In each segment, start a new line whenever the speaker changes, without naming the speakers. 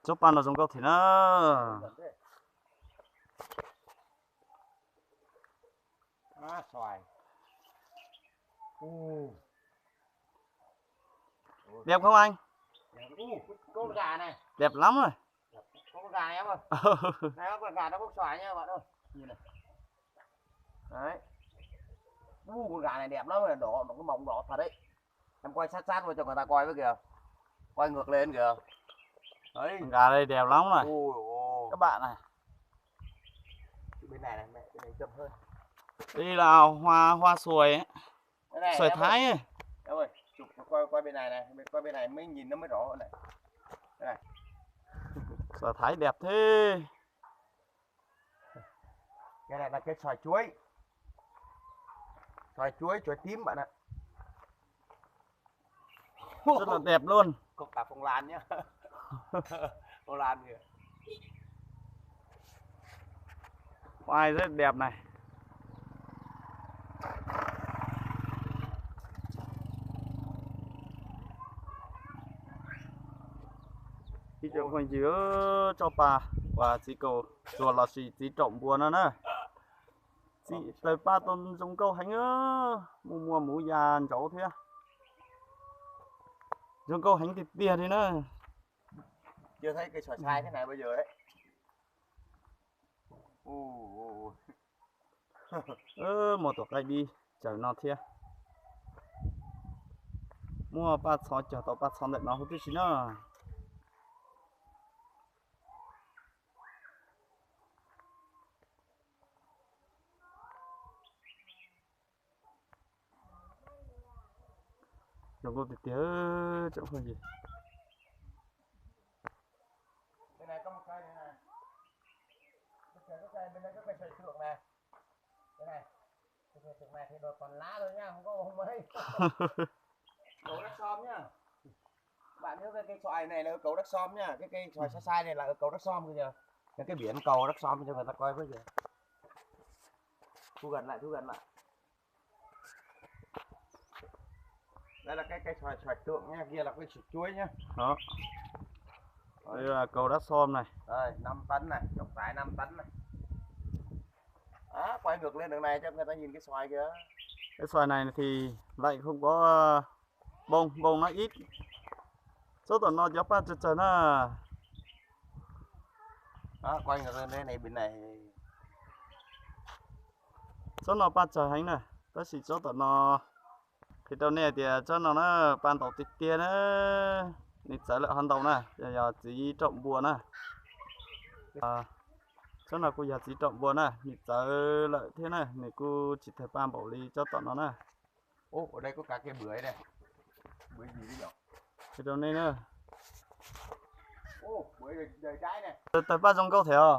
chốt pan nó trong câu thì nó
xoài.
đẹp không anh?
Con gà này
Đẹp lắm rồi.
con gà này em ơi. Này con gà nó bốc xoài nha bạn ơi, nhìn này. Đấy, con gà này đẹp lắm rồi, đỏ, nó có mỏng đỏ thật đấy. Em quay sát sát vào cho người ta coi với kìa, quay ngược lên kìa. Đấy,
Gà đây đẹp lắm rồi
ôi
các bạn này.
bên này mẹ, bên này chậm hơn.
Đây là hoa xoài ấy, xoài Thái ấy.
Em ơi, chụp quay bên này này, quay bên này mới nhìn nó mới rõ này. Đây này.
Xoài Thái đẹp thế.
Cái này là cái xoài chuối tím bạn ạ.
Rất là đẹp luôn.
Có cả phong lan nhá. Phong lan kìa.
Khoai rất đẹp này. Đi chợ khoai dứa cho bà và chỉ cầu rồi là chỉ trộm buồn nữa nè. Chị tới ba tuần trong câu hành ơ mua mũ già cháu thế. Trong câu hành thịt bia đi nữa.
Chưa thấy cây xoài sai thế này bây giờ đấy.
Một tổ cây đi chở nó thế. Mua ba sáu chở tàu ba sáu để nó hút tí nữa. Trong câu thịt tía chỗ không gì.
Bên này có một cây này. Bên đây có cây xoài thượng này. Đây này. Cây xoài thượng này thì đột còn lá thôi nhá, không có không mấy. Cấu đắc som nhá. Bạn nhớ cái xoài này là cấu đắc som nhá, cái cây xoài sai này là cấu đắc som kìa. Cái biển cầu đắc som cho người ta coi với kìa. Thu gần lại. Đây là cái cây xoài tượng nha, kia là cái chuối nhá.
Đó. Đây là cầu đá xôm này.
Đây, 5 tấn này, trọng tải 5 tấn này. Đó, quay ngược lên đường này cho người ta nhìn cái xoài kìa.
Cái xoài này thì lại không có bông nó ít. Số tận nó dốc ra trời nó.
Đó, quay ngược lên đây này bên này.
Số nó ba trời hành này. Đó chỉ số tận nó thì đầu này thì cho nó ban đầu tịch tiền á. Nít sẽ lại hoàn đầu này, giờ chỉ trộm buồn này. Cho nó cô giờ chỉ trộm buồn này, nít sẽ lợi thế này, này cô chỉ thể ban bảo lý cho tận nó này.
Ô, ở đây có cả cái bưởi này. Bưởi gì đấy nhỉ?
Thì đầu này nữa.
Ô, bưởi đời trái này.
Tới ba trong câu thể à?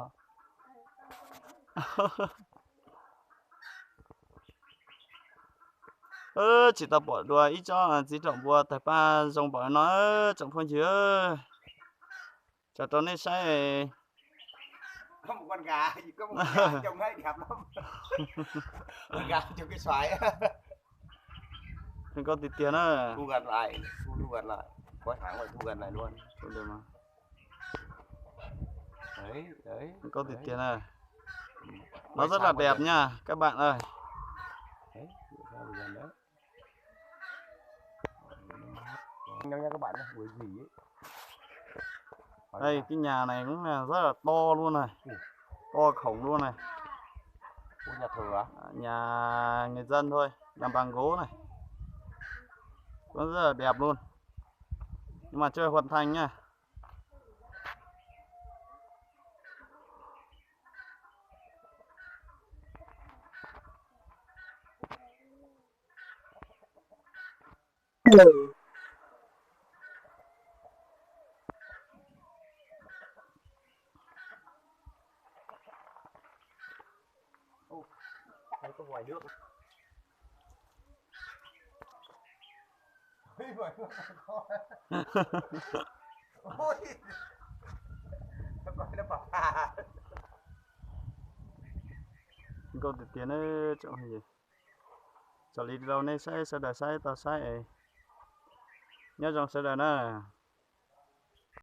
Chỉ tập bỏ đùa ít cho chỉ trộm bùa tại ba dòng bỏ nó trộm phong chứa cho tôi nên sai
Có một con gà, có một con gà trông thấy đẹp lắm. Con gà trông cái xoài á.
mình có tiền tiền á.
Thu gần lại, có tháng rồi thu gần lại luôn.
Được mà.
Đấy.
Mình có tiền à. Nó rất là đẹp nha các bạn ơi.
Đấy, đấy. Nha các bạn, bưởi gì ấy.
Đây cái nhà này cũng là rất là to luôn này. To khổng luôn này.
Nhà thờ á?
Nhà người dân thôi, làm bằng gỗ này. Cũng rất là đẹp luôn. Nhưng mà chưa hoàn thành nha.
Đây có vòi nước. Ôi, nó coi nó phà phà.
Có tiền nữa chỗ gì cho đi đâu này sẽ đợi sai tao sai ấy nhớ trong sẽ đợi nè.